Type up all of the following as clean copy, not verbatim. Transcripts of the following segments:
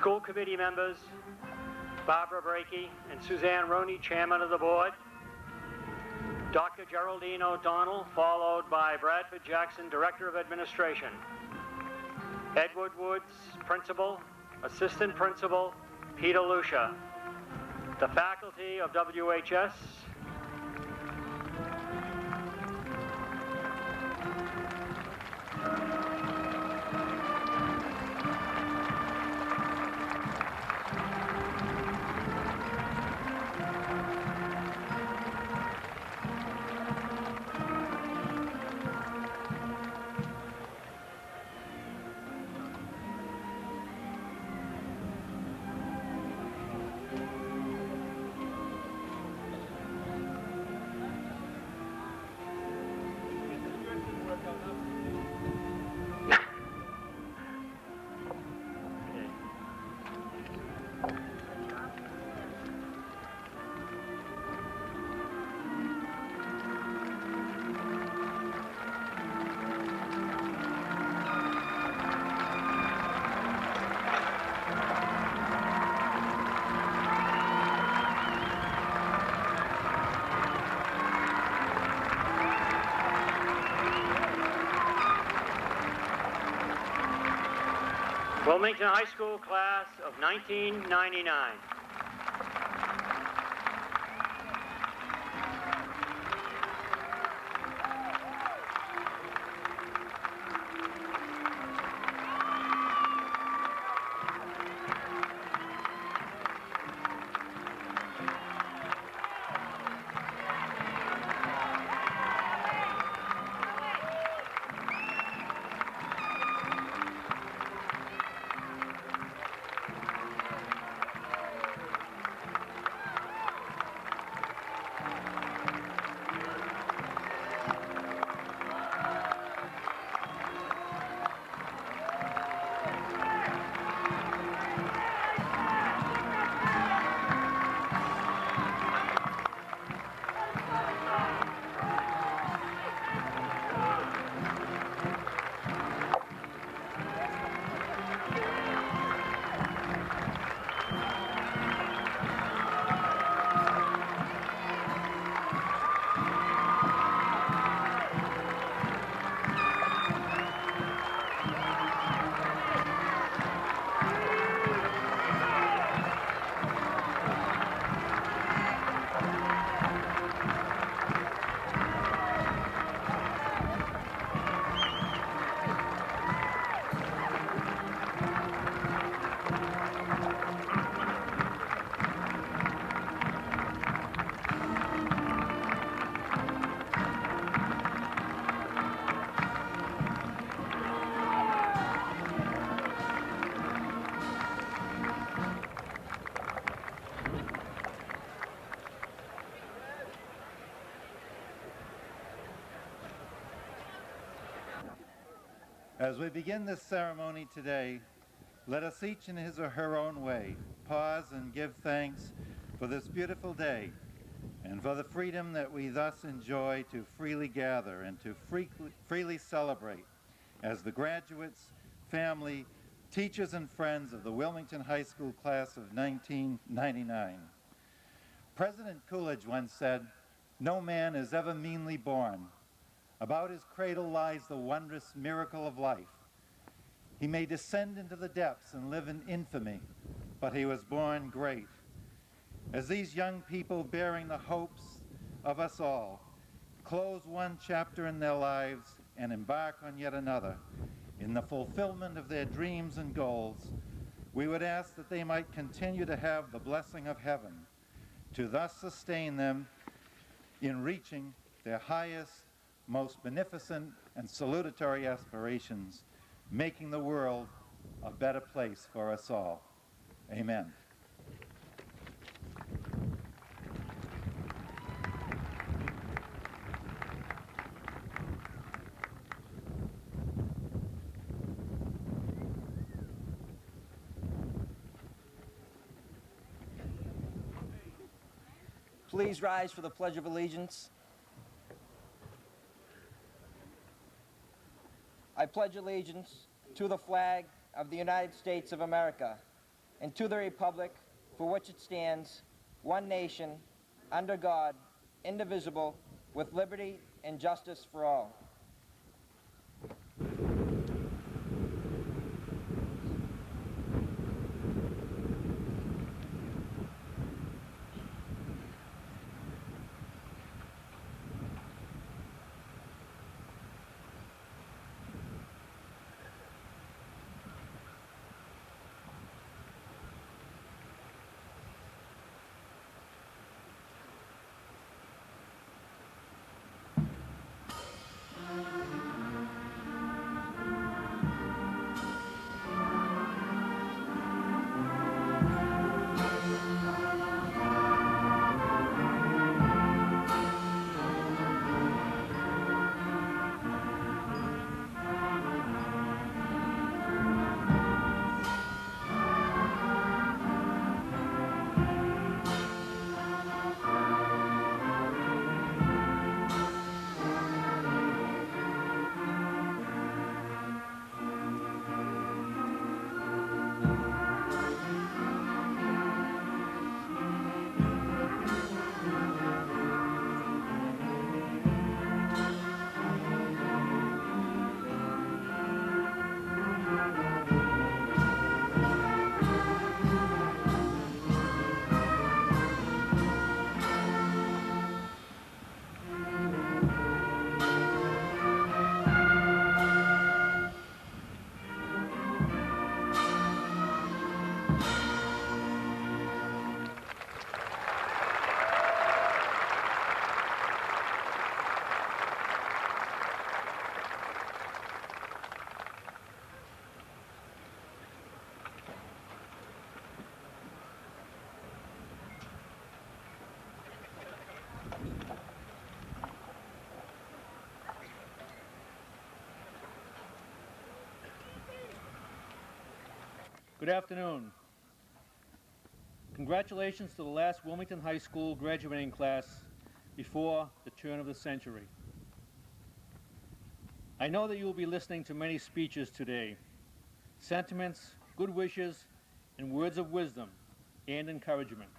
School committee members, Barbara Brakey and Suzanne Roney, chairman of the board, Dr. Geraldine O Donnel, followed by Bradford Jackson, director of administration, Edward Woods, principal, assistant principal, Peter Lucia, the faculty of WHS, Wilmington High School class of 1999. As we begin this ceremony today, let us each in his or her own way pause and give thanks for this beautiful day and for the freedom that we thus enjoy to freely gather and to freely celebrate as the graduates, family, teachers, and friends of the Wilmington High School class of 1999. President Coolidge once said, "No man is ever meanly born. About his cradle lies the wondrous miracle of life. He may descend into the depths and live in infamy, but he was born great." As these young people bearing the hopes of us all close one chapter in their lives and embark on yet another in the fulfillment of their dreams and goals, we would ask that they might continue to have the blessing of heaven to thus sustain them in reaching their highest, most beneficent and salutatory aspirations, making the world a better place for us all. Amen. Please rise for the Pledge of Allegiance. I pledge allegiance to the flag of the United States of America and to the republic for which it stands, one nation, under God, indivisible, with liberty and justice for all. Good afternoon. Congratulations to the last Wilmington High School graduating class before the turn of the century. I know that you will be listening to many speeches today, sentiments, good wishes, and words of wisdom and encouragement.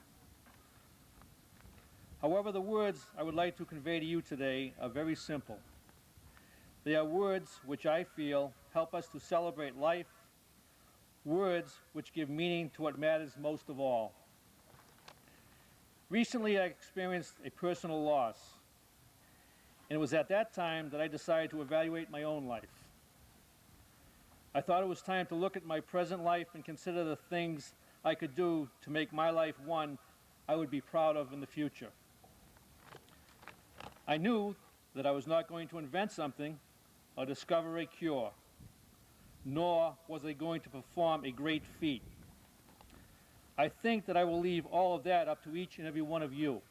However, the words I would like to convey to you today are very simple. They are words which I feel help us to celebrate life, words which give meaning to what matters most of all. Recently, I experienced a personal loss, and it was at that time that I decided to evaluate my own life. I thought it was time to look at my present life and consider the things I could do to make my life one I would be proud of in the future. I knew that I was not going to invent something or discover a cure, nor was I going to perform a great feat. I think that I will leave all of that up to each and every one of you.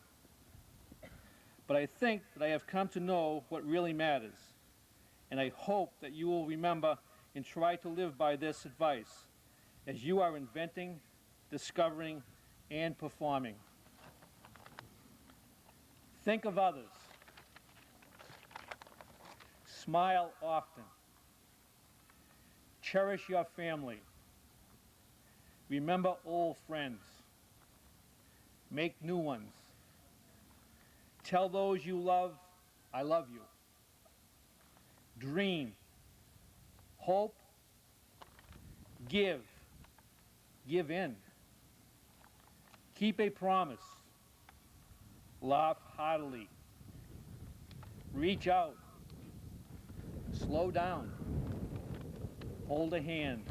But I think that I have come to know what really matters, and I hope that you will remember and try to live by this advice as you are inventing, discovering, and performing. Think of others. Smile often. Cherish your family. Remember old friends. Make new ones. Tell those you love, I love you. Dream. Hope. Give. Give in. Keep a promise. Laugh heartily. Reach out. Slow down. Hold a hand.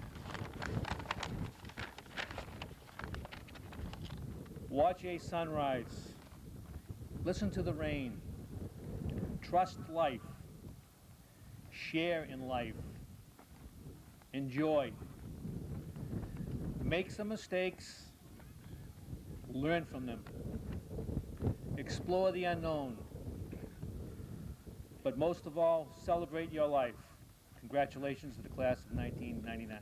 Watch a sunrise. Listen to the rain. Trust life. Share in life. Enjoy. Make some mistakes. Learn from them. Explore the unknown. But most of all, celebrate your life. Congratulations to the class of 1999.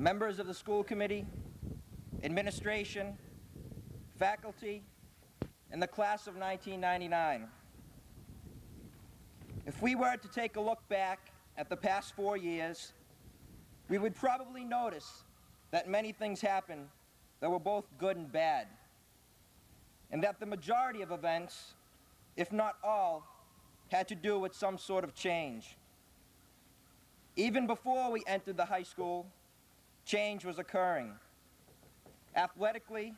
members of the school committee, administration, faculty, and the class of 1999. If we were to take a look back at the past 4 years, we would probably notice that many things happened that were both good and bad, and that the majority of events, if not all, had to do with some sort of change. Even before we entered the high school, change was occurring. Athletically,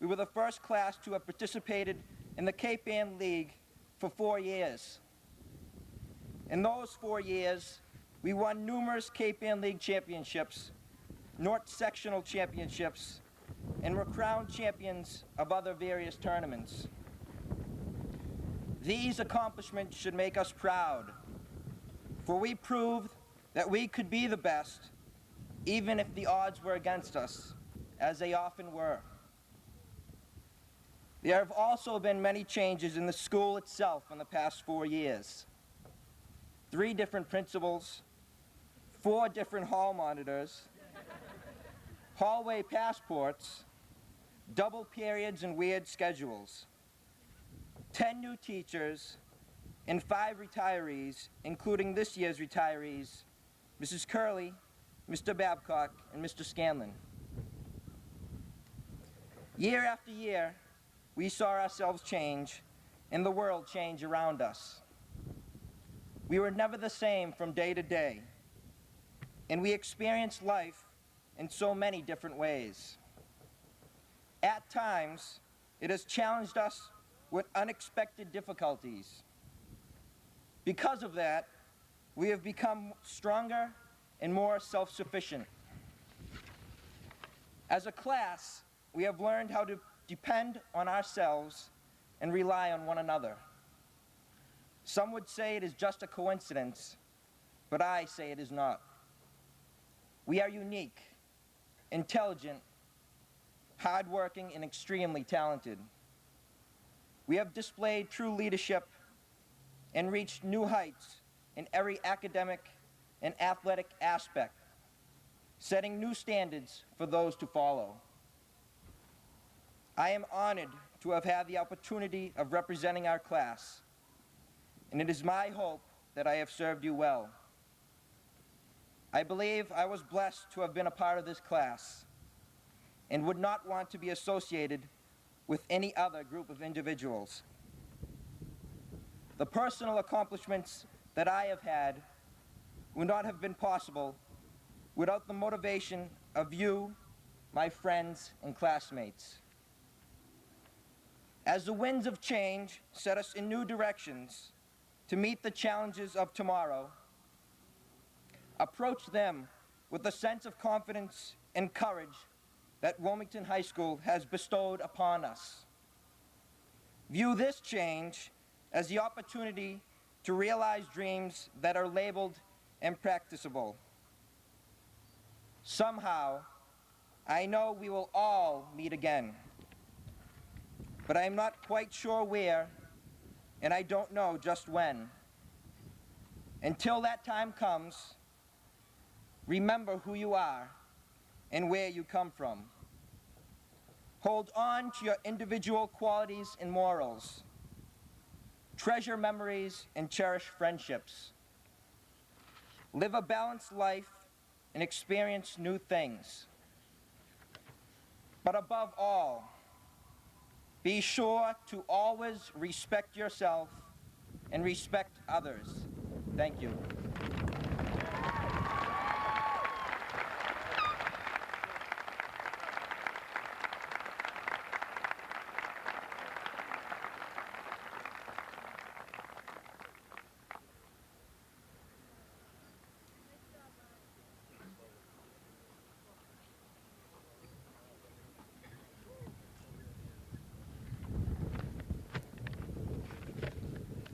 we were the first class to have participated in the Cape Ann League for 4 years. In those 4 years, we won numerous Cape Ann League championships, North Sectional championships, and were crowned champions of other various tournaments. These accomplishments should make us proud, for we proved that we could be the best, even if the odds were against us, as they often were. There have also been many changes in the school itself in the past 4 years. 3 different principals, 4 different hall monitors, hallway passports, double periods and weird schedules, 10 new teachers, and 5 retirees, including this year's retirees, Mrs. Curley, Mr. Babcock, and Mr. Scanlon. Year after year, we saw ourselves change and the world change around us. We were never the same from day to day, and we experienced life in so many different ways. At times, it has challenged us with unexpected difficulties. Because of that, we have become stronger and more self-sufficient. As a class, we have learned how to depend on ourselves and rely on one another. Some would say it is just a coincidence, but I say it is not. We are unique, intelligent, hardworking, and extremely talented. We have displayed true leadership and reached new heights in every academic and athletic aspect, setting new standards for those to follow. I am honored to have had the opportunity of representing our class, and it is my hope that I have served you well. I believe I was blessed to have been a part of this class and would not want to be associated with any other group of individuals. The personal accomplishments that I have had would not have been possible without the motivation of you, my friends and classmates. As the winds of change set us in new directions to meet the challenges of tomorrow, approach them with a sense of confidence and courage that Wilmington High School has bestowed upon us. View this change as the opportunity to realize dreams that are labeled impracticable. Somehow, I know we will all meet again, but I am not quite sure where, and I don't know just when. Until that time comes, remember who you are and where you come from. Hold on to your individual qualities and morals. Treasure memories and cherish friendships. Live a balanced life and experience new things. But above all, be sure to always respect yourself and respect others. Thank you.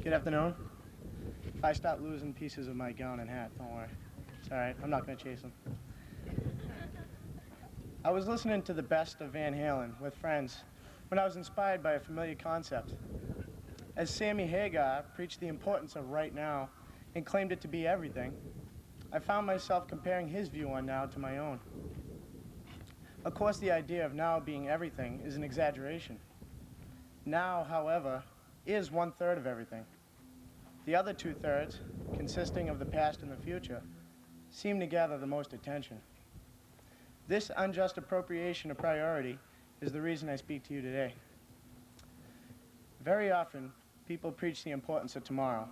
Good afternoon. If I start losing pieces of my gown and hat, don't worry. It's all right. I'm not going to chase them. I was listening to the best of Van Halen with friends when I was inspired by a familiar concept. As Sammy Hagar preached the importance of right now and claimed it to be everything, I found myself comparing his view on now to my own. Of course, the idea of now being everything is an exaggeration. Now, however, is 1/3 of everything. The other 2/3, consisting of the past and the future, seem to gather the most attention. This unjust appropriation of priority is the reason I speak to you today. Very often, people preach the importance of tomorrow,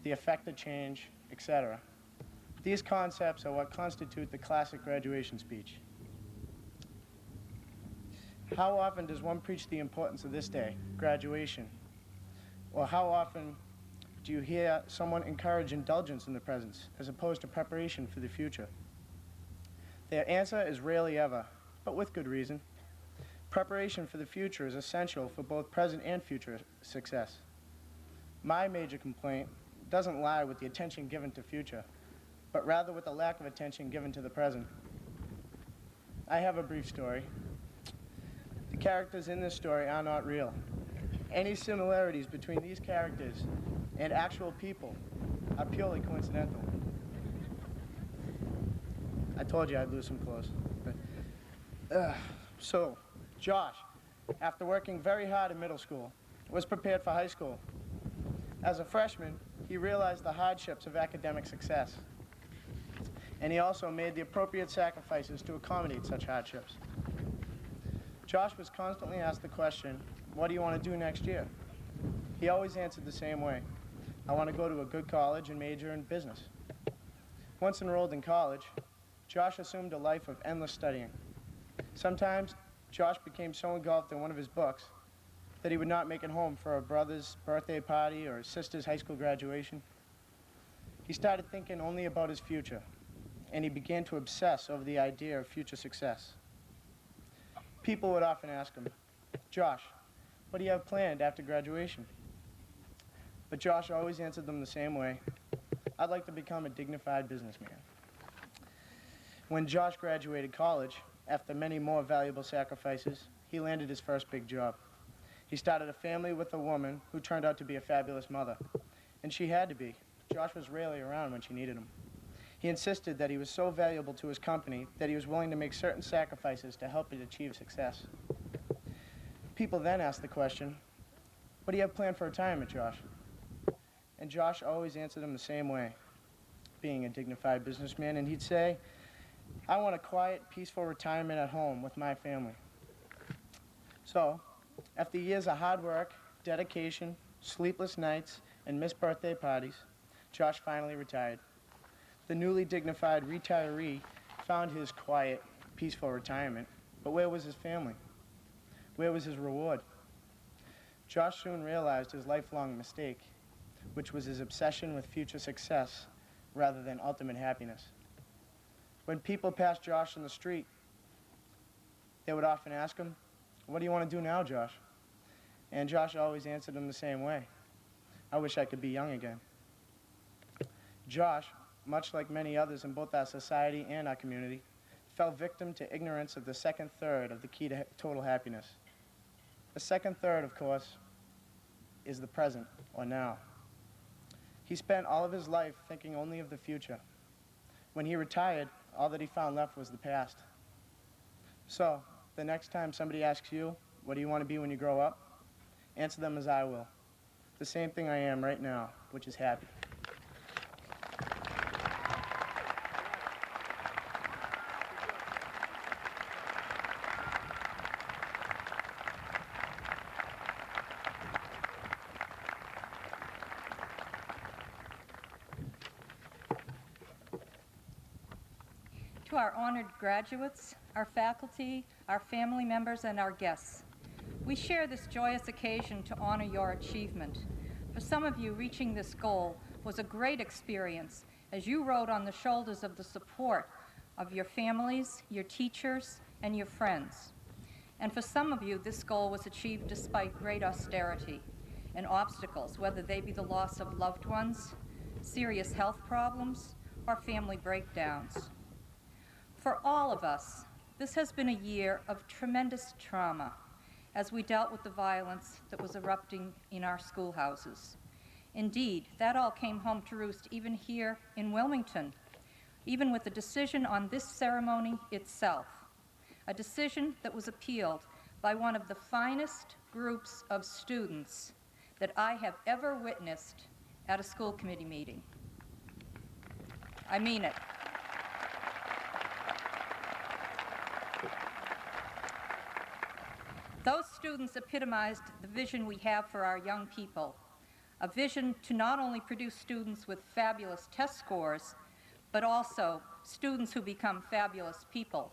the effect of change, etc. These concepts are what constitute the classic graduation speech. How often does one preach the importance of this day, graduation? Or how often do you hear someone encourage indulgence in the present as opposed to preparation for the future? Their answer is rarely ever, but with good reason. Preparation for the future is essential for both present and future success. My major complaint doesn't lie with the attention given to future, but rather with the lack of attention given to the present. I have a brief story. The characters in this story are not real. Any similarities between these characters and actual people are purely coincidental. I told you I'd lose some clothes. So, Josh, after working very hard in middle school, was prepared for high school. As a freshman, he realized the hardships of academic success. And he also made the appropriate sacrifices to accommodate such hardships. Josh was constantly asked the question, what do you want to do next year? He always answered the same way. I want to go to a good college and major in business. Once enrolled in college, Josh assumed a life of endless studying. Sometimes, Josh became so engulfed in one of his books that he would not make it home for a brother's birthday party or his sister's high school graduation. He started thinking only about his future, and he began to obsess over the idea of future success. People would often ask him, Josh, what do you have planned after graduation? But Josh always answered them the same way. I'd like to become a dignified businessman. When Josh graduated college, after many more valuable sacrifices, he landed his first big job. He started a family with a woman who turned out to be a fabulous mother. And she had to be. Josh was rarely around when she needed him. He insisted that he was so valuable to his company that he was willing to make certain sacrifices to help it achieve success. People then asked the question, what do you have planned for retirement, Josh? And Josh always answered them the same way, being a dignified businessman, and he'd say, I want a quiet, peaceful retirement at home with my family. So, after years of hard work, dedication, sleepless nights, and missed birthday parties, Josh finally retired. The newly dignified retiree found his quiet, peaceful retirement, but where was his family? Where was his reward? Josh soon realized his lifelong mistake, which was his obsession with future success rather than ultimate happiness. When people passed Josh in the street, they would often ask him, what do you want to do now, Josh? And Josh always answered them the same way. I wish I could be young again. Josh, much like many others in both our society and our community, fell victim to ignorance of the second third of the key to total happiness. The second third, of course, is the present, or now. He spent all of his life thinking only of the future. When he retired, all that he found left was the past. So, the next time somebody asks you, what do you want to be when you grow up? Answer them as I will. The same thing I am right now, which is happy. To our honored graduates, our faculty, our family members, and our guests, we share this joyous occasion to honor your achievement. For some of you, reaching this goal was a great experience as you rode on the shoulders of the support of your families, your teachers, and your friends. And for some of you, this goal was achieved despite great austerity and obstacles, whether they be the loss of loved ones, serious health problems, or family breakdowns. For all of us, this has been a year of tremendous trauma as we dealt with the violence that was erupting in our schoolhouses. Indeed, that all came home to roost even here in Wilmington, even with the decision on this ceremony itself. a decision that was appealed by one of the finest groups of students that I have ever witnessed at a school committee meeting. I mean it. Those students epitomized the vision we have for our young people, a vision to not only produce students with fabulous test scores, but also students who become fabulous people.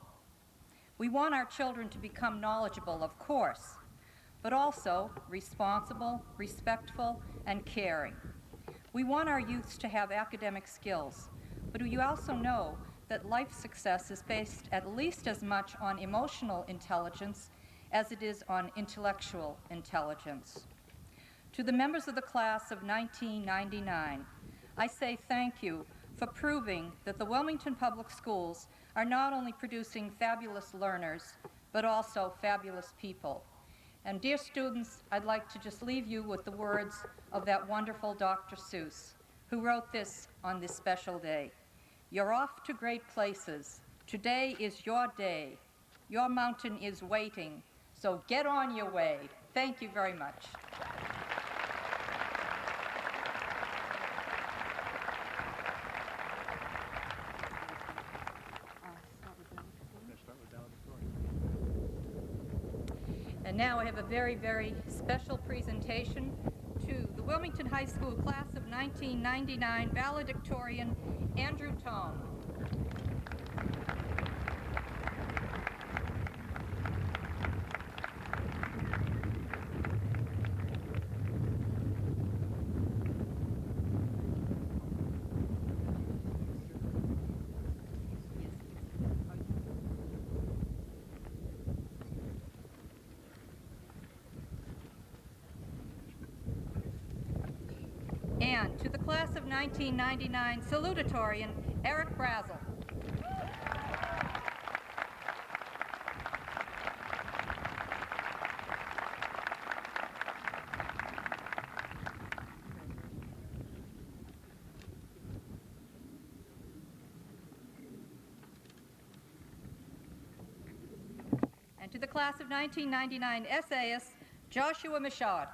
We want our children to become knowledgeable, of course, but also responsible, respectful, and caring. We want our youths to have academic skills, but we also know that life success is based at least as much on emotional intelligence as it is on intellectual intelligence. To the members of the class of 1999, I say thank you for proving that the Wilmington Public Schools are not only producing fabulous learners, but also fabulous people. And dear students, I'd like to just leave you with the words of that wonderful Dr. Seuss, who wrote this on this special day. You're off to great places. Today is your day. Your mountain is waiting. So get on your way. Thank you very much. And now I have a very, very special presentation to the Wilmington High School class of 1999 valedictorian, Andrew Tohmc. And to the class of 1999 salutatorian, Eric Brassi. And to the class of 1999 essayist, Joshua Michaud.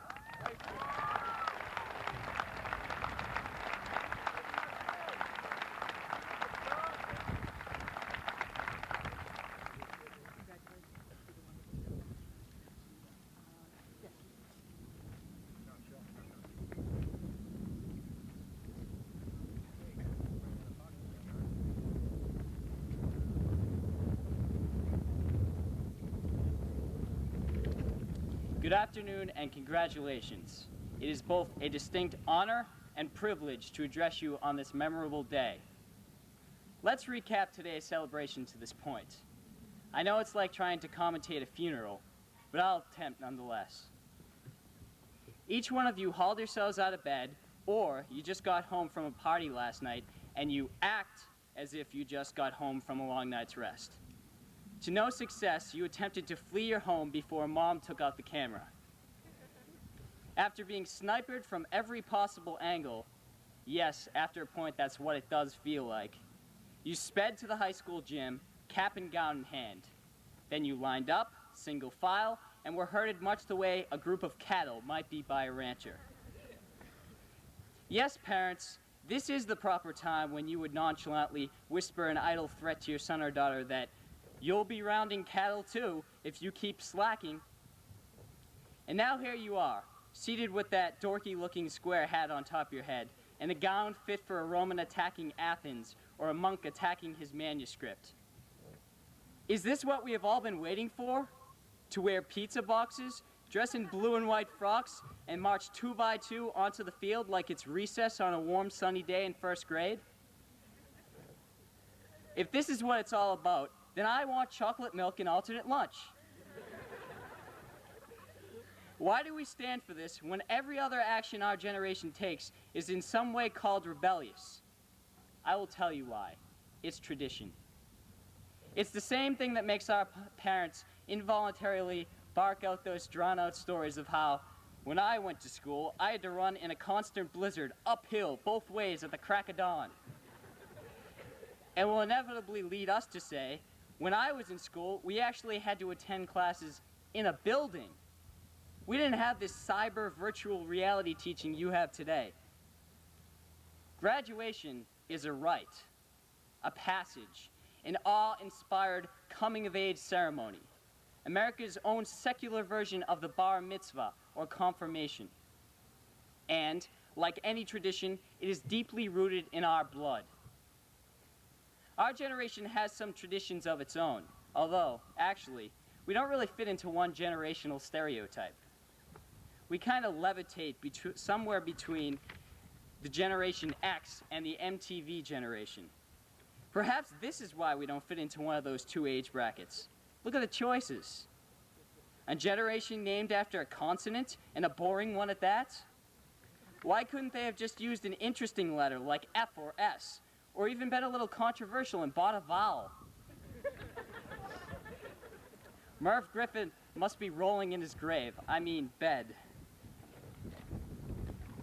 Good afternoon and congratulations. It is both a distinct honor and privilege to address you on this memorable day. Let's recap today's celebration to this point. I know it's like trying to commentate a funeral, but I'll attempt nonetheless. Each one of you hauled yourselves out of bed, or you just got home from a party last night and you act as if you just got home from a long night's rest. To no success, you attempted to flee your home before Mom took out the camera. After being sniped from every possible angle, yes, after a point that's what it does feel like, you sped to the high school gym, cap and gown in hand. Then you lined up, single file, and were herded much the way a group of cattle might be by a rancher. Yes, parents, this is the proper time when you would nonchalantly whisper an idle threat to your son or daughter that you'll be rounding cattle too if you keep slacking. And now here you are, seated with that dorky-looking square hat on top of your head, and a gown fit for a Roman attacking Athens or a monk attacking his manuscript. Is this what we have all been waiting for? To wear pizza boxes, dress in blue and white frocks, and march 2 by 2 onto the field like it's recess on a warm, sunny day in first grade? If this is what it's all about, then I want chocolate milk and alternate lunch. Why do we stand for this when every other action our generation takes is in some way called rebellious? I will tell you why. It's tradition. It's the same thing that makes our parents involuntarily bark out those drawn-out stories of how, when I went to school, I had to run in a constant blizzard uphill both ways at the crack of dawn. And will inevitably lead us to say, When I was in school, we actually had to attend classes in a building. We didn't have this cyber virtual reality teaching you have today. Graduation is a rite, a passage, an awe-inspired coming-of-age ceremony, America's own secular version of the bar mitzvah, or confirmation. And, like any tradition, it is deeply rooted in our blood. Our generation has some traditions of its own, although, actually, we don't really fit into one generational stereotype. We kind of levitate somewhere between the Generation X and the MTV generation. Perhaps this is why we don't fit into one of those two age brackets. Look at the choices. A generation named after a consonant, and a boring one at that? Why couldn't they have just used an interesting letter like F or S, or even been a little controversial and bought a vowel? Merv Griffin must be rolling in his grave, bed.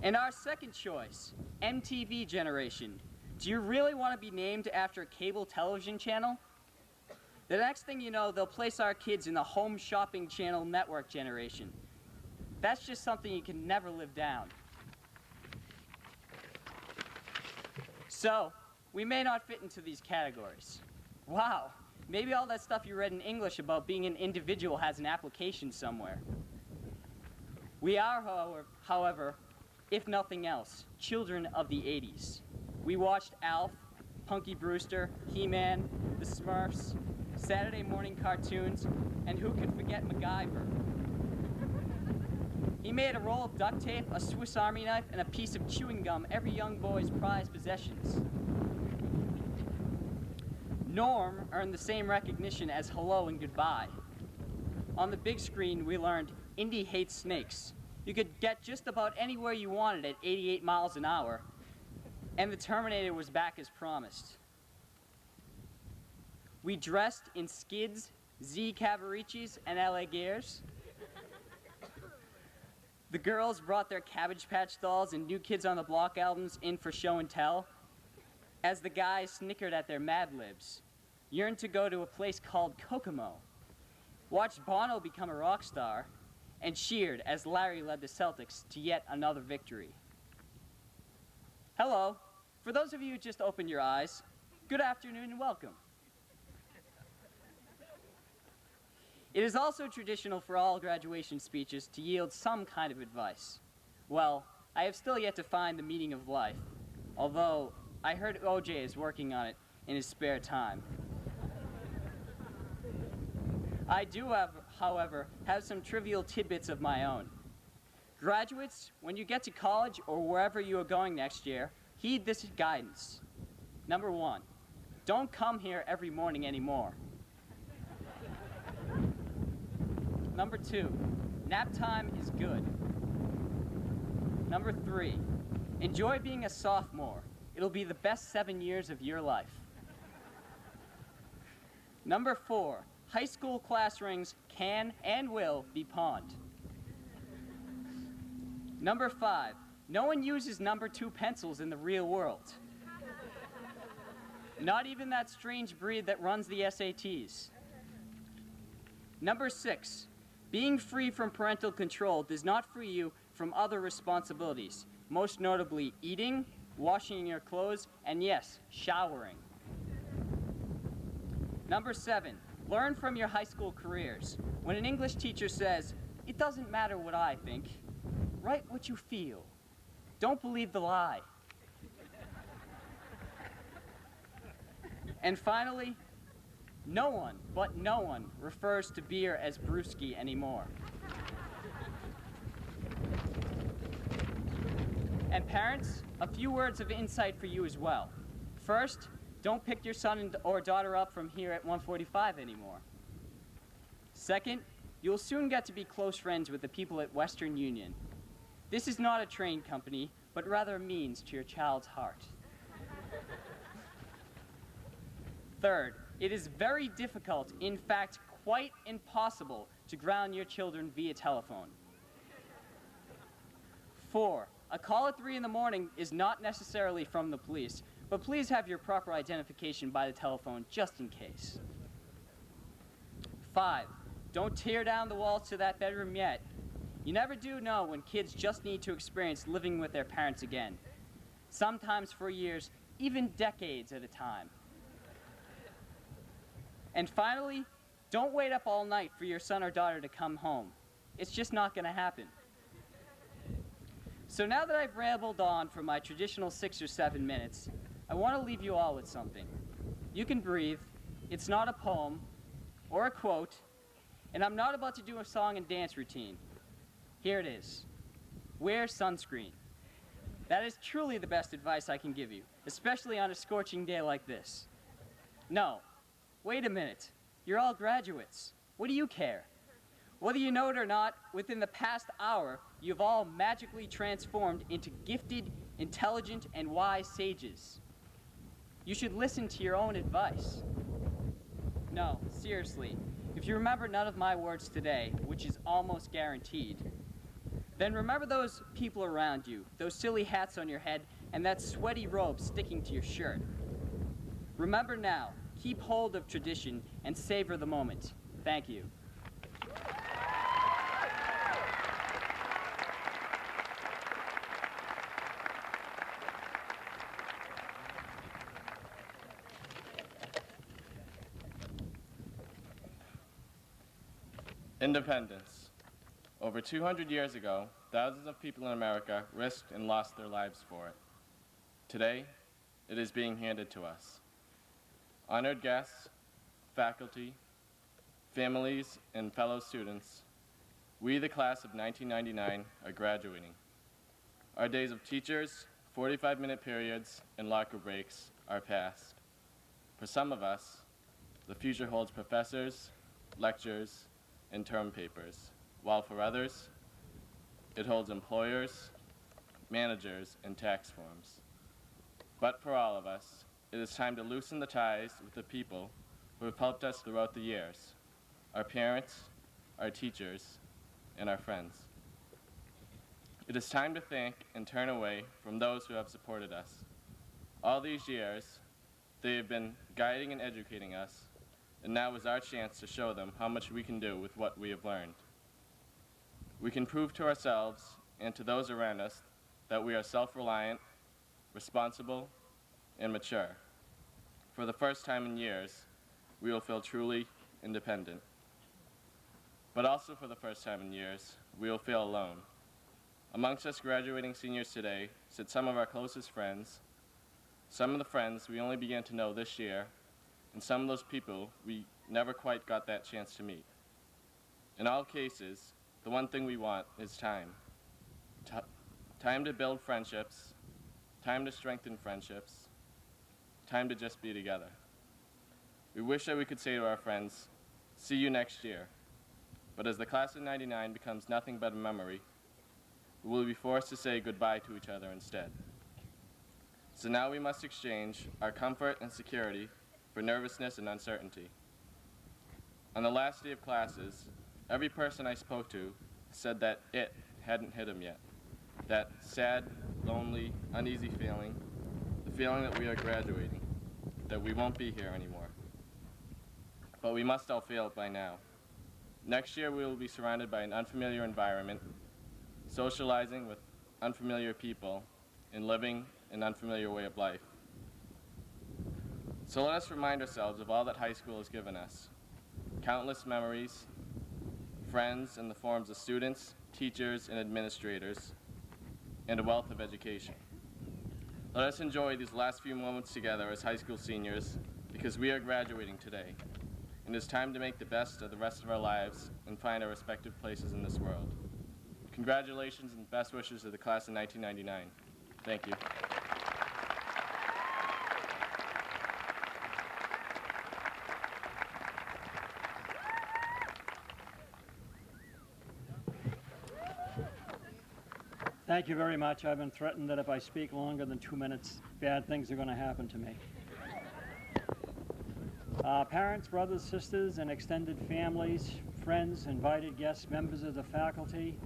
And our second choice, MTV generation. Do you really want to be named after a cable television channel? The next thing you know, they'll place our kids in the home shopping channel network generation. That's just something you can never live down. So, we may not fit into these categories. Wow, maybe all that stuff you read in English about being an individual has an application somewhere. We are, however, if nothing else, children of the 80s. We watched Alf, Punky Brewster, He-Man, the Smurfs, Saturday morning cartoons, and who could forget MacGyver? He made a roll of duct tape, a Swiss Army knife, and a piece of chewing gum every young boy's prized possessions. Norm earned the same recognition as hello and goodbye. On the big screen, we learned Indy hates snakes. You could get just about anywhere you wanted at 88 miles an hour, and the Terminator was back as promised. We dressed in Skids, Z Cavaricis, and LA Gears. The girls brought their Cabbage Patch dolls and New Kids on the Block albums in for show and tell, as the guys snickered at their Mad Libs, yearned to go to a place called Kokomo, watched Bono become a rock star, and cheered as Larry led the Celtics to yet another victory. Hello. For those of you who just opened your eyes, good afternoon and welcome. It is also traditional for all graduation speeches to yield some kind of advice. Well, I have still yet to find the meaning of life, although I heard OJ is working on it in his spare time. I do, however, have some trivial tidbits of my own. Graduates, when you get to college or wherever you are going next year, heed this guidance. Number 1, don't come here every morning anymore. Number 2, nap time is good. Number 3, enjoy being a sophomore. It'll be the best 7 years of your life. Number 4, high school class rings can and will be pawned. Number 5, no one uses number 2 pencils in the real world. Not even that strange breed that runs the SATs. Number 6, being free from parental control does not free you from other responsibilities, most notably eating, washing your clothes, and yes, showering. Number 7, learn from your high school careers. When an English teacher says, "It doesn't matter what I think," write what you feel. Don't believe the lie. And finally, no one refers to beer as brewski anymore. And parents, a few words of insight for you as well. First, don't pick your son or daughter up from here at 145 anymore. Second, you'll soon get to be close friends with the people at Western Union. This is not a train company, but rather a means to your child's heart. Third, it is very difficult, in fact, quite impossible, to ground your children via telephone. 4, a call at 3 in the morning is not necessarily from the police, but please have your proper identification by the telephone just in case. 5, don't tear down the walls to that bedroom yet. You never do know when kids just need to experience living with their parents again. Sometimes for years, even decades at a time. And finally, don't wait up all night for your son or daughter to come home. It's just not going to happen. So now that I've rambled on for my traditional 6 or 7 minutes, I want to leave you all with something. You can breathe. It's not a poem or a quote, and I'm not about to do a song and dance routine. Here it is. Wear sunscreen. That is truly the best advice I can give you, especially on a scorching day like this. No, wait a minute. You're all graduates. What do you care? Whether you know it or not, within the past hour, you've all magically transformed into gifted, intelligent, and wise sages. You should listen to your own advice. No, seriously, if you remember none of my words today, which is almost guaranteed, then remember those people around you, those silly hats on your head, and that sweaty robe sticking to your shirt. Remember now, keep hold of tradition and savor the moment. Thank you. Independence. Over 200 years ago, thousands of people in America risked and lost their lives for it. Today, it is being handed to us. Honored guests, faculty, families, and fellow students, we, the class of 1999, are graduating. Our days of teachers, 45-minute periods, and locker breaks are past. For some of us, the future holds professors, lectures, and term papers, while for others, it holds employers, managers, and tax forms. But for all of us, it is time to loosen the ties with the people who have helped us throughout the years, our parents, our teachers, and our friends. It is time to thank and turn away from those who have supported us. All these years, they have been guiding and educating us, and now is our chance to show them how much we can do with what we have learned. We can prove to ourselves and to those around us that we are self-reliant, responsible, and mature. For the first time in years, we will feel truly independent. But also for the first time in years, we will feel alone. Amongst us graduating seniors today sit some of our closest friends, some of the friends we only began to know this year, and some of those people we never quite got that chance to meet. In all cases, the one thing we want is time. Time to build friendships, time to strengthen friendships, time to just be together. We wish that we could say to our friends, see you next year. But as the class of '99 becomes nothing but a memory, we will be forced to say goodbye to each other instead. So now we must exchange our comfort and security for nervousness and uncertainty. On the last day of classes, every person I spoke to said that it hadn't hit him yet. That sad, lonely, uneasy feeling, the feeling that we are graduating, that we won't be here anymore. But we must all feel it by now. Next year we will be surrounded by an unfamiliar environment, socializing with unfamiliar people, and living an unfamiliar way of life. So let us remind ourselves of all that high school has given us. Countless memories, friends in the forms of students, teachers, and administrators, and a wealth of education. Let us enjoy these last few moments together as high school seniors, because we are graduating today, and it's time to make the best of the rest of our lives and find our respective places in this world. Congratulations and best wishes to the class of 1999. Thank you. Thank you very much. I've been threatened that if I speak longer than 2 minutes, bad things are going to happen to me. Parents, brothers, sisters, and extended families, friends, invited guests, members of the faculty,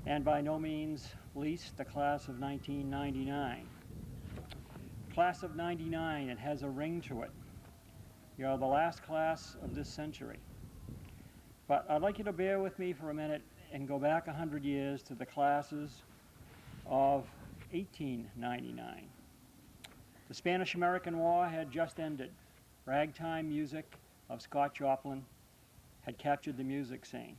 and by no means least, the class of 1999. Class of '99, it has a ring to it. You're the last class of this century. But I'd like you to bear with me for a minute and go back 100 years to the classes of 1899. The Spanish-American War had just ended. Ragtime music of Scott Joplin had captured the music scene.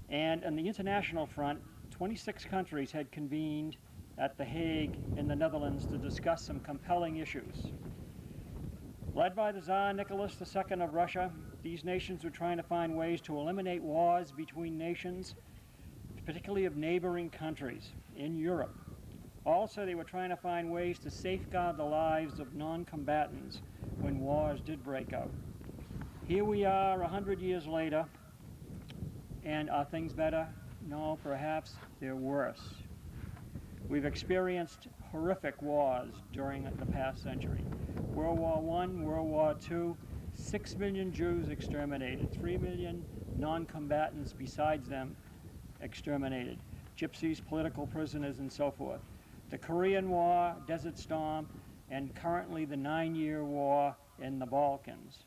And on the international front, 26 countries had convened at The Hague in the Netherlands to discuss some compelling issues. Led by the Tsar Nicholas II of Russia, these nations were trying to find ways to eliminate wars between nations, particularly of neighboring countries in Europe. Also, they were trying to find ways to safeguard the lives of non-combatants when wars did break out. Here we are 100 years later, and are things better? No, perhaps they're worse. We've experienced horrific wars during the past century. World War I, World War II, 6 million Jews exterminated, 3 million non-combatants besides them exterminated, gypsies, political prisoners, and so forth. The Korean War, Desert Storm, and currently the 9-year war in the Balkans.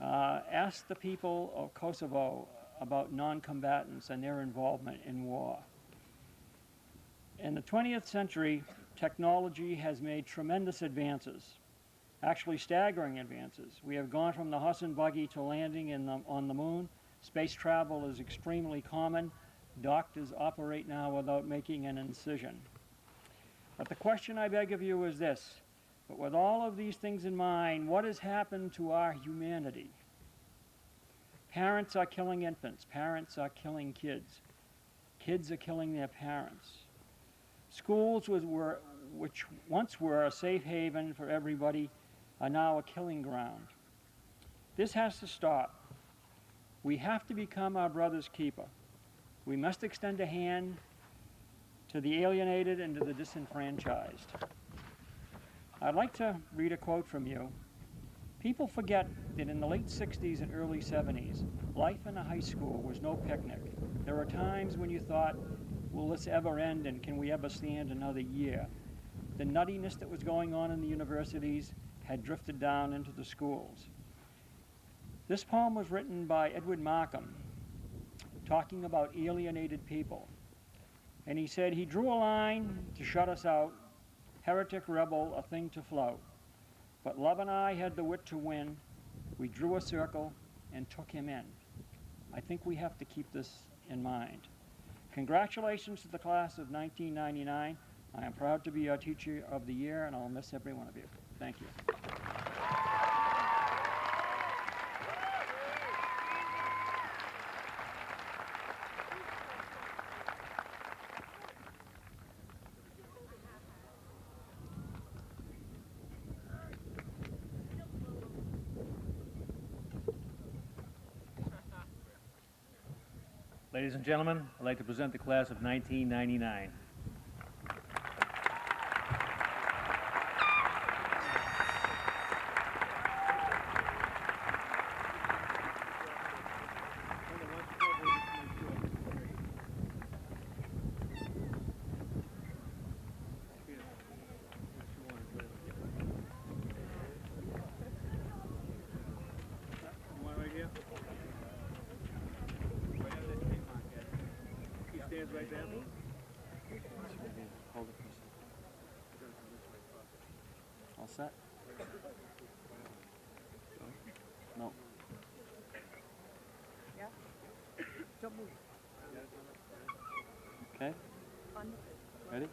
Ask the people of Kosovo about non-combatants and their involvement in war. In the 20th century, technology has made tremendous advances, actually staggering advances. We have gone from the horse and buggy to landing on the moon. Space travel is extremely common. Doctors operate now without making an incision. But the question I beg of you is this: but with all of these things in mind, what has happened to our humanity? Parents are killing infants. Parents are killing kids. Kids are killing their parents. Schools, which once were a safe haven for everybody, are now a killing ground. This has to stop. We have to become our brother's keeper. We must extend a hand to the alienated and to the disenfranchised. I'd like to read a quote from you. People forget that in the late 60s and early 70s, life in a high school was no picnic. There were times when you thought, will this ever end, and can we ever stand another year? The nuttiness that was going on in the universities had drifted down into the schools. This poem was written by Edward Markham, talking about alienated people. And he said, he drew a line to shut us out, heretic rebel, a thing to flout. But love and I had the wit to win. We drew a circle and took him in. I think we have to keep this in mind. Congratulations to the class of 1999. I am proud to be your teacher of the year, and I'll miss every one of you. Thank you. Ladies and gentlemen, I'd like to present the class of 1999. Right there. Hold it. All set? No. Yeah. Okay. Ready?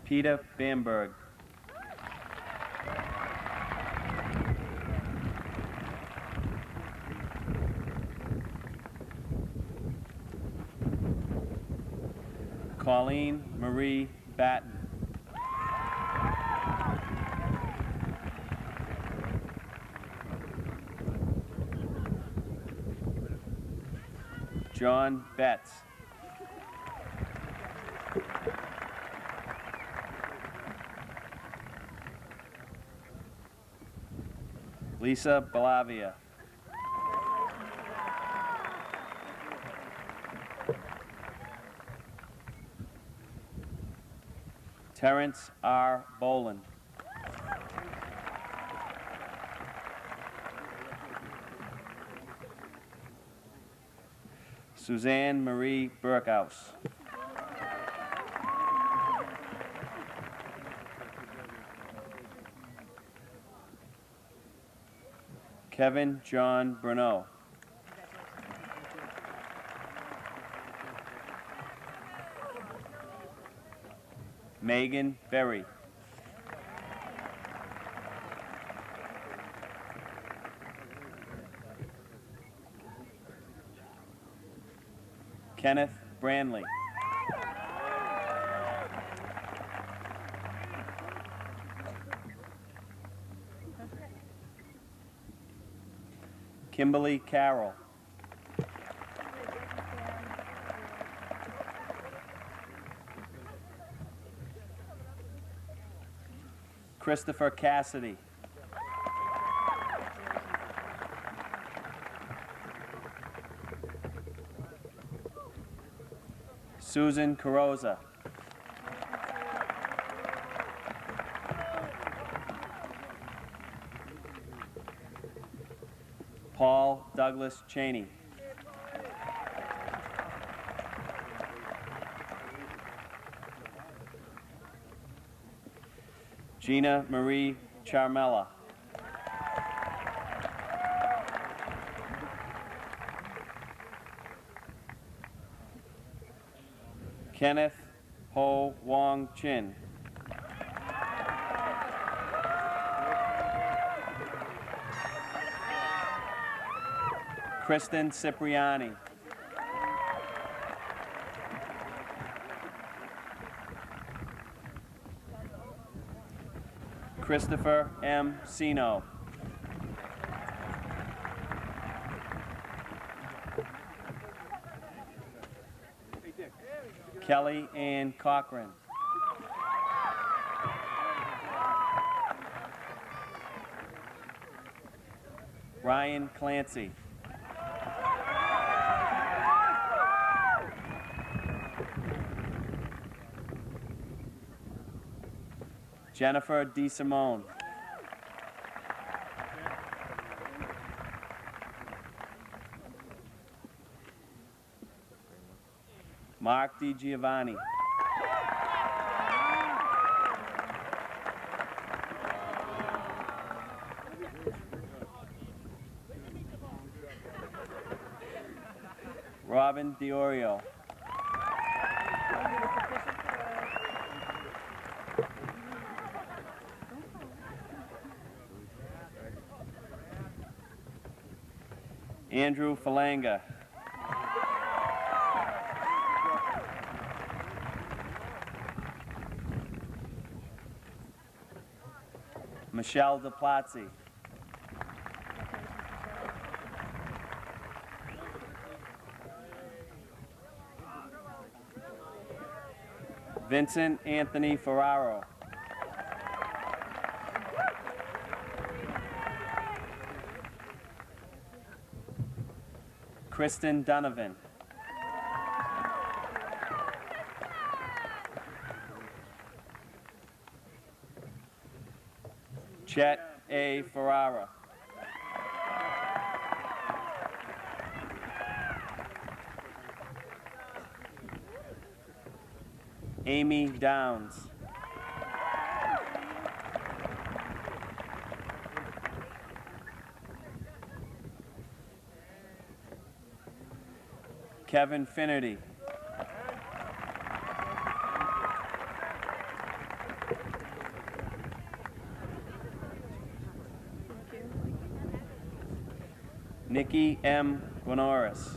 Peter Bamberg. Colleen Marie Batten. John Betts. Lisa Balavia. Terrence R. Boland. Suzanne Marie Burkhouse. Kevin John Bruneau. Megan Berry. Kenneth Branley. Kimberly Carroll. Christopher Cassidy. Susan Carosa. Paul Douglas Cheney. Gina Marie Charmella. Kenneth Ho Wong Chin. Kristen Cipriani. Christopher M. Sino. Kelly Ann Cochran. Ryan Clancy. Jennifer DeSimone. Mark DiGiovanni. Robin DiOrio. Andrew Falanga. Michelle DePlatzi. Vincent Anthony Ferraro. Kristen Donovan. Chet A. Ferrara. Amy Downs. Kevin Finnerty. Nikki M. Guanoris.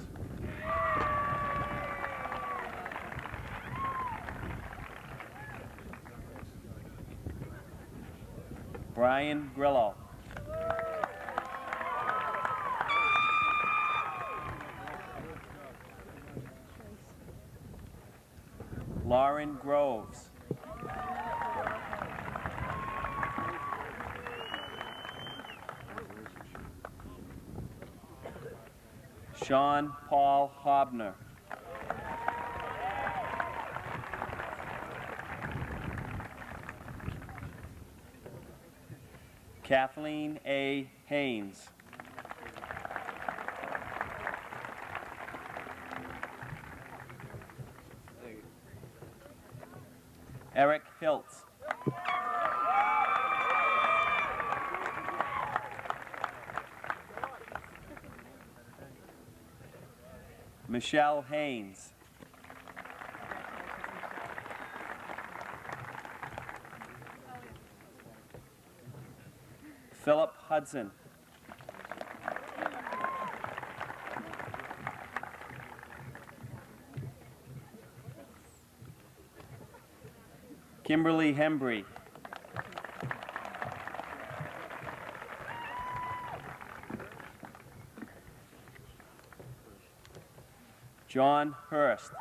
Brian Grillo. Lauren Groves. Sean Paul Hobner. Kathleen A. Haynes. Michelle Haynes. Philip Hudson. Kimberly Hembry. John Hurst.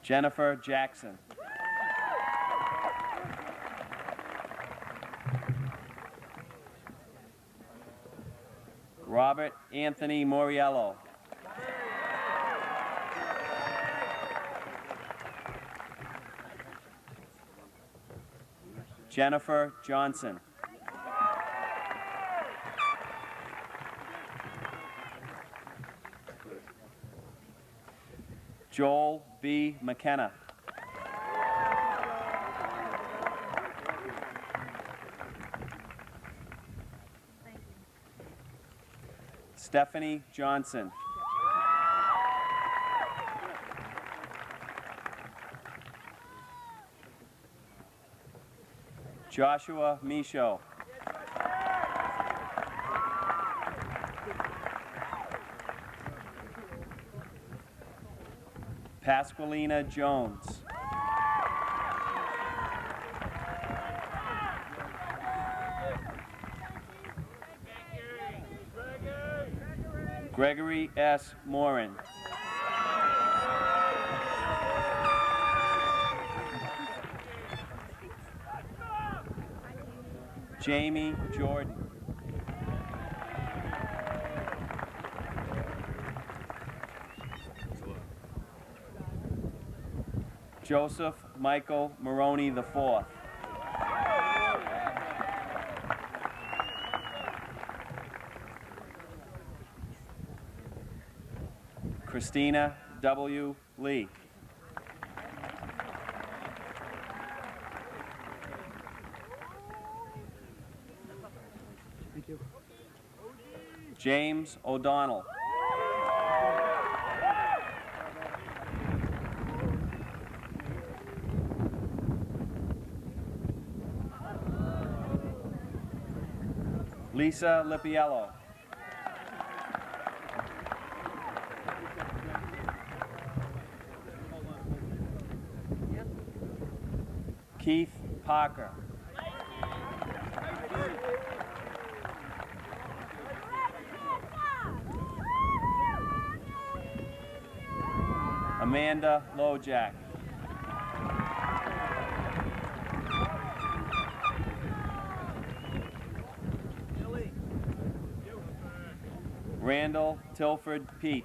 Jennifer Jackson. Robert Anthony Moriello. Jennifer Johnson. Joel B. McKenna. Stephanie Johnson. Joshua Michaud. Pasqualina Jones. Gregory S. Morin. Jamie Jordan. Joseph Michael Maroney IV. Christina W. Lee. James O'Donnell. Lisa Lipiello. Keith Parker. Amanda Lojack. Randall Tilford Peach.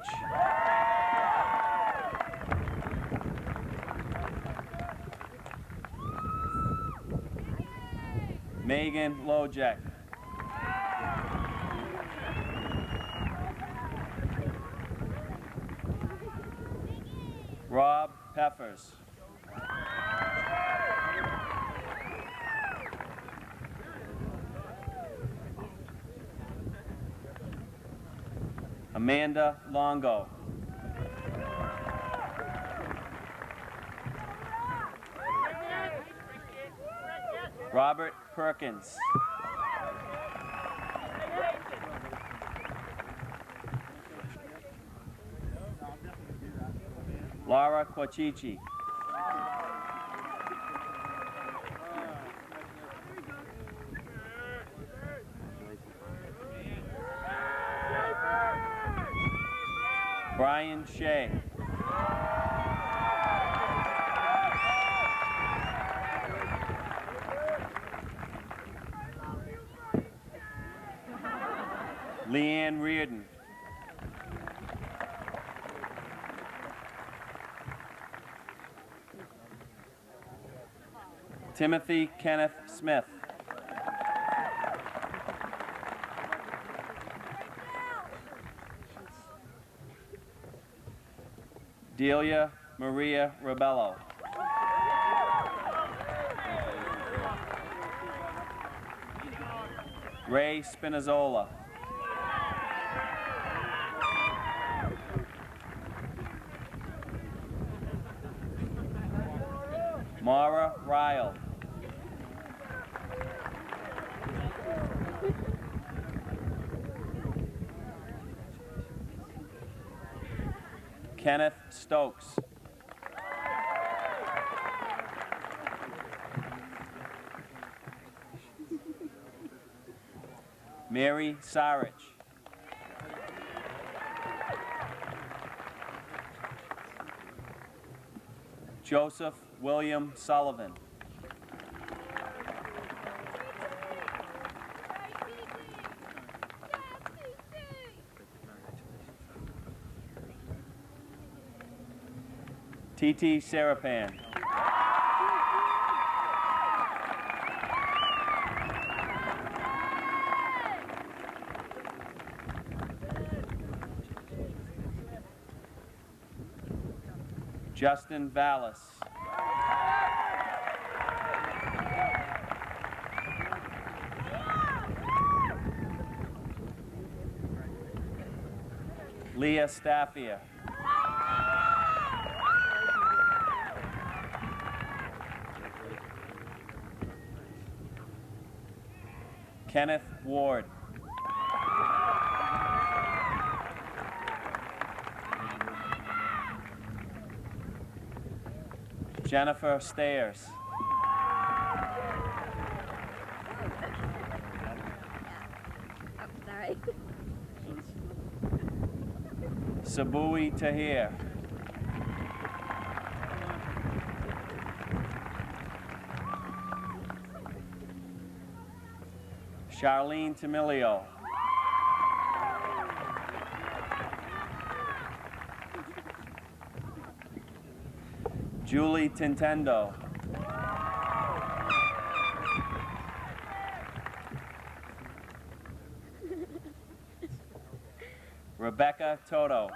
Megan Lojack. Rob Peffers. Amanda Longo. Robert Perkins. Laura Quachichi. Brian Shea. Leanne Reardon. Timothy Kenneth Smith. Delia Maria Rebello. Ray Spinazzola. Mara Ryle. Kenneth Stokes. Mary Sarich. Joseph William Sullivan. T.T. Serapan. Justin Vallis. Leah Staffia. Kenneth Ward. Jennifer Stayers. Sorry. Sabui Tahir. Charlene Tamilio. Julie Tintendo. Rebecca Toto.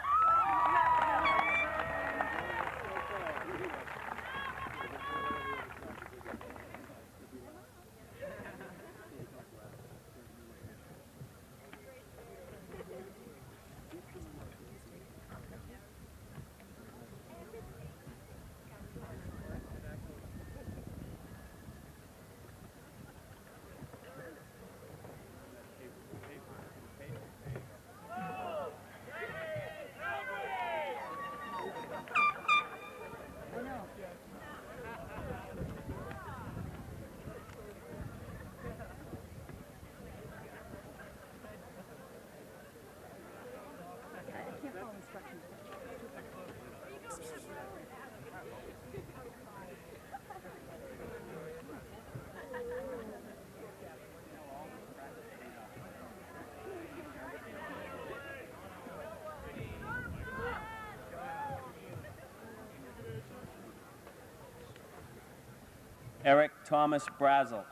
Eric Thomas Brazel.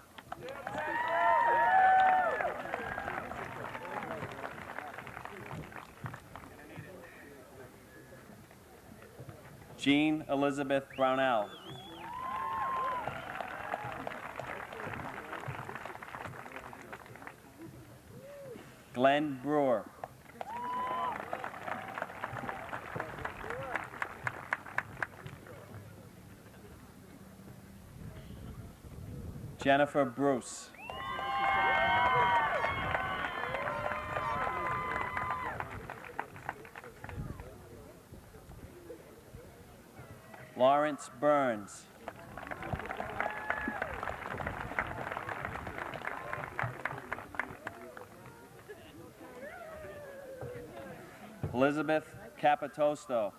Jean Elizabeth Brownell. Glenn Brewer. Jennifer Bruce. Lawrence Burns. Elizabeth Capitosto.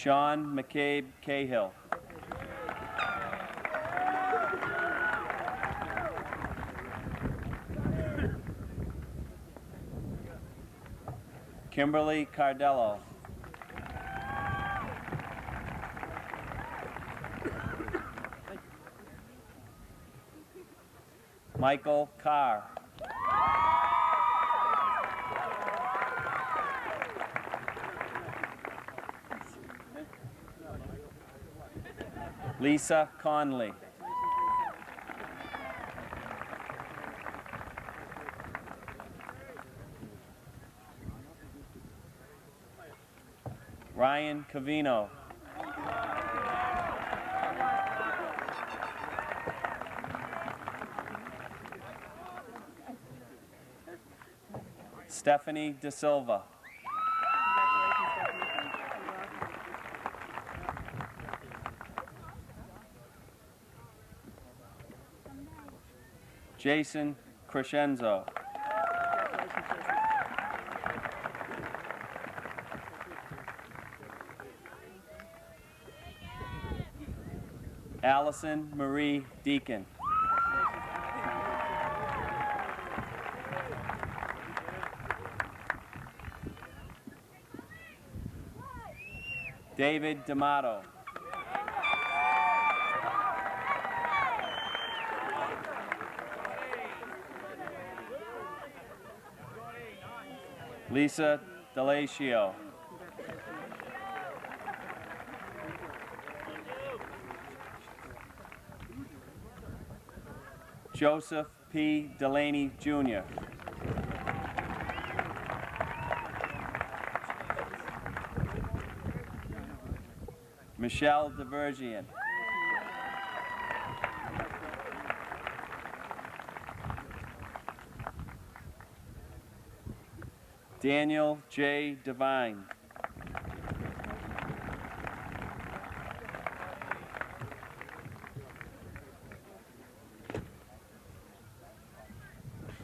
Sean McCabe Cahill. Kimberly Cardello. Michael Carr. Lisa Conley. Ryan Cavino. Stephanie De Silva. Jason Crescenzo. Allison Marie Deacon. David D'Amato. Lisa Delatio. Joseph P. Delaney, Jr. Michelle Divergian. Daniel J. Devine.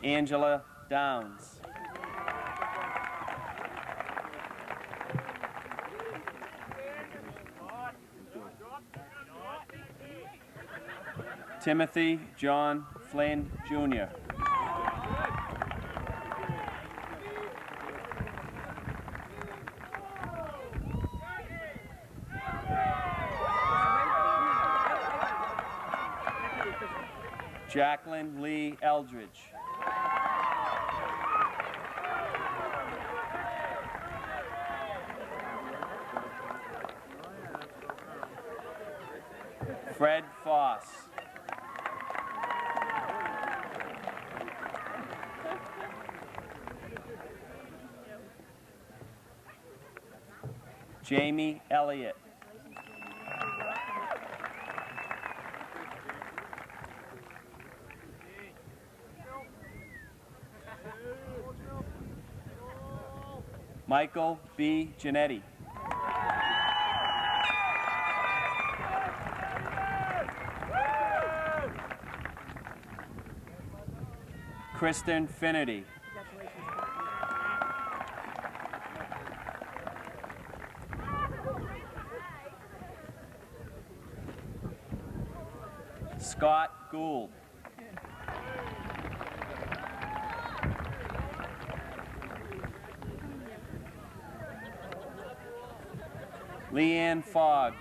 Angela Downs. Timothy John Flynn, Jr. Jacqueline Lee Eldridge. Fred Foss. Jamie Elliott. Michael B. Giannetti. Kristen Finnerty. Scott Gould. Leanne Fogg.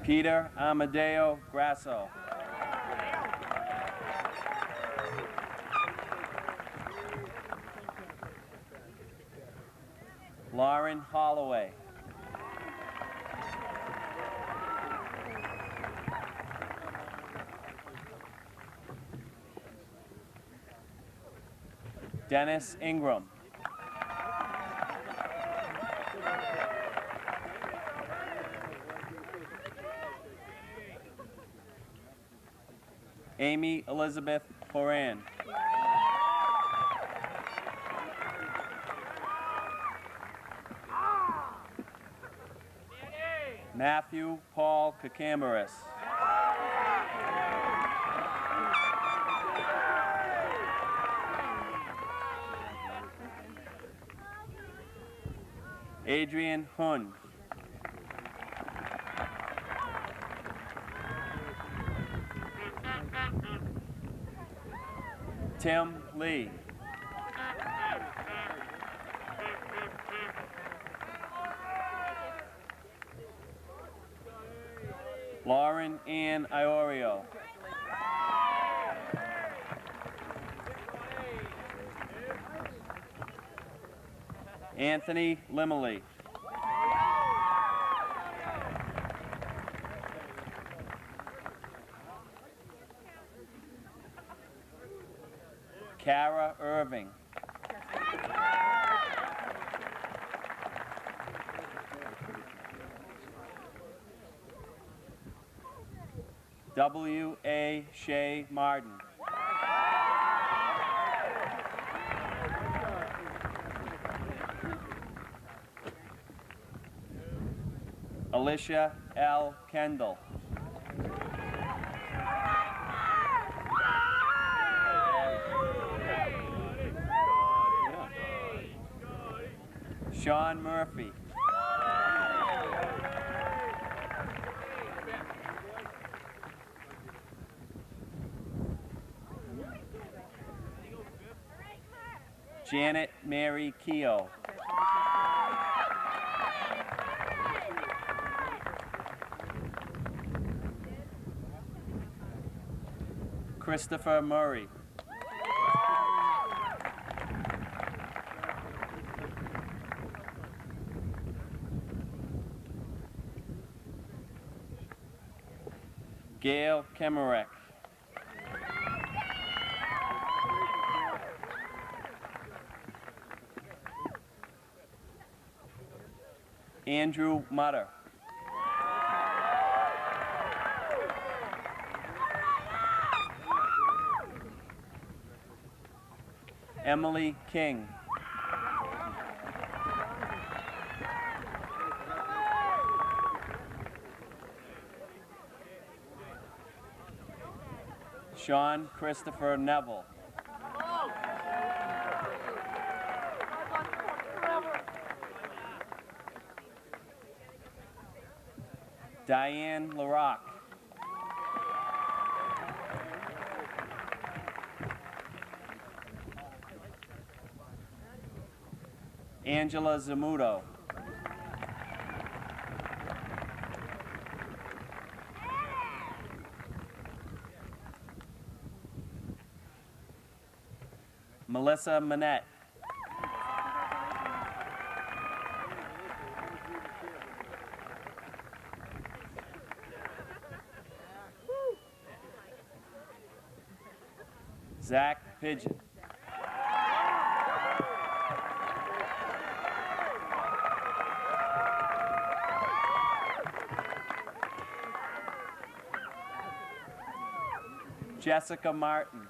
Peter Amadeo Grasso. Lauren Holloway. Dennis Ingram. Amy Elizabeth Horan. Matthew Paul Kakamaris. Adrian Hun. Tim Lee. Lauren Ann Iorio. Anthony Limley. Kara Irving. W.A. Shea Martin. Alicia L. Kendall. Sean Murphy. Janet Mary Keogh. Christopher Murray. Gail Kemarek. Andrew Mutter. Emily King. Sean Christopher Neville. Diane LaRock. Angela Zamuto. Melissa Manette. Zach Pigeon. Jessica Martin.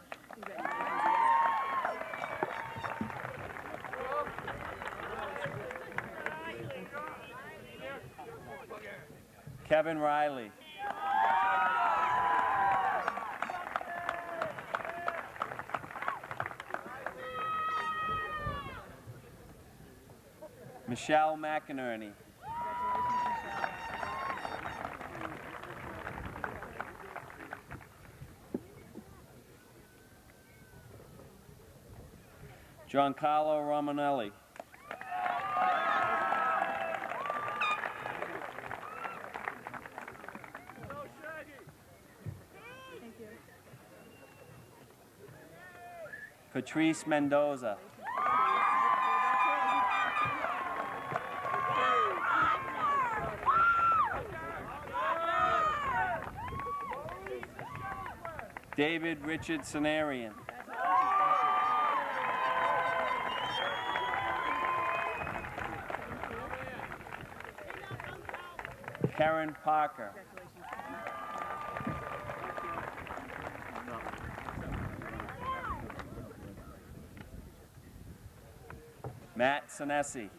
Kevin Riley. Michelle McInerney. Giancarlo Romanelli. Patrice Mendoza. David Richard Cenarian. Karen Parker. Matt Sinesi.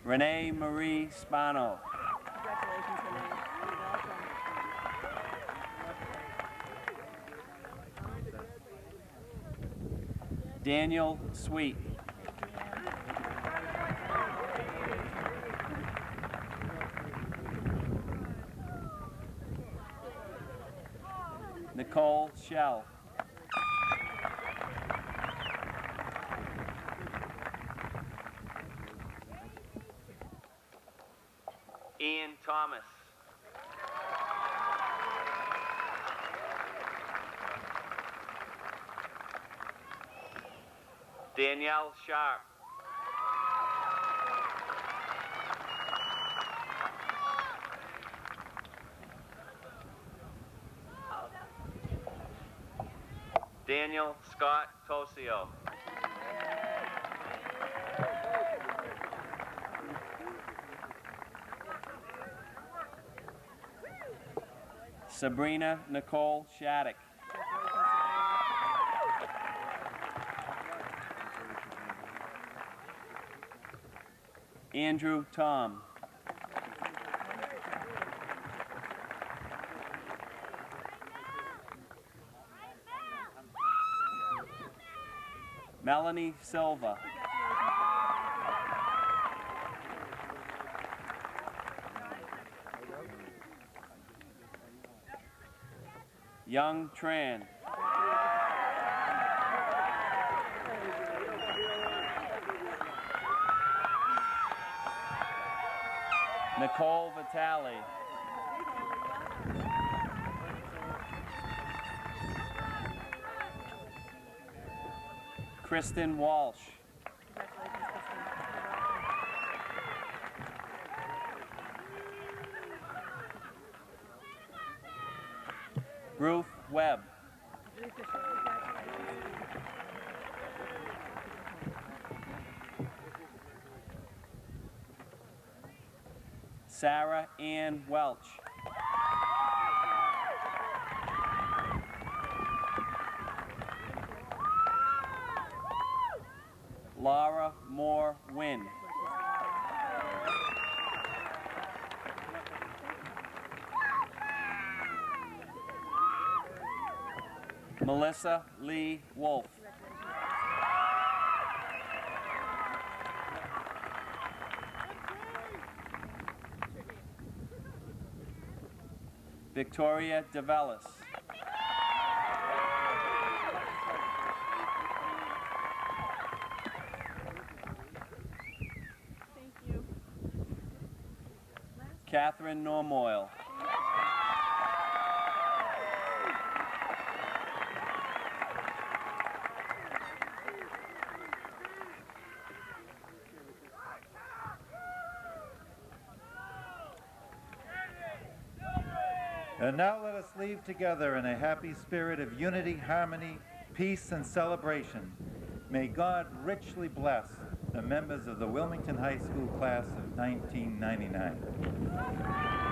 Renee Marie Spano. Daniel Sweet. Nicole Shell. Ian Thomas. Danielle Sharp. Daniel Scott Tosio. Sabrina Nicole Shattuck. Andrew Tom. Melanie Silva. Young Tran. Nicole Vitale. Kristen Walsh. Ruth Webb. Sarah Ann Welch. Laura Moore Wynn. Melissa Lee Wolf. Victoria DeVellis. Thank you. Catherine Normoyle. And now let us leave together in a happy spirit of unity, harmony, peace, and celebration. May God richly bless the members of the Wilmington High School class of 1999.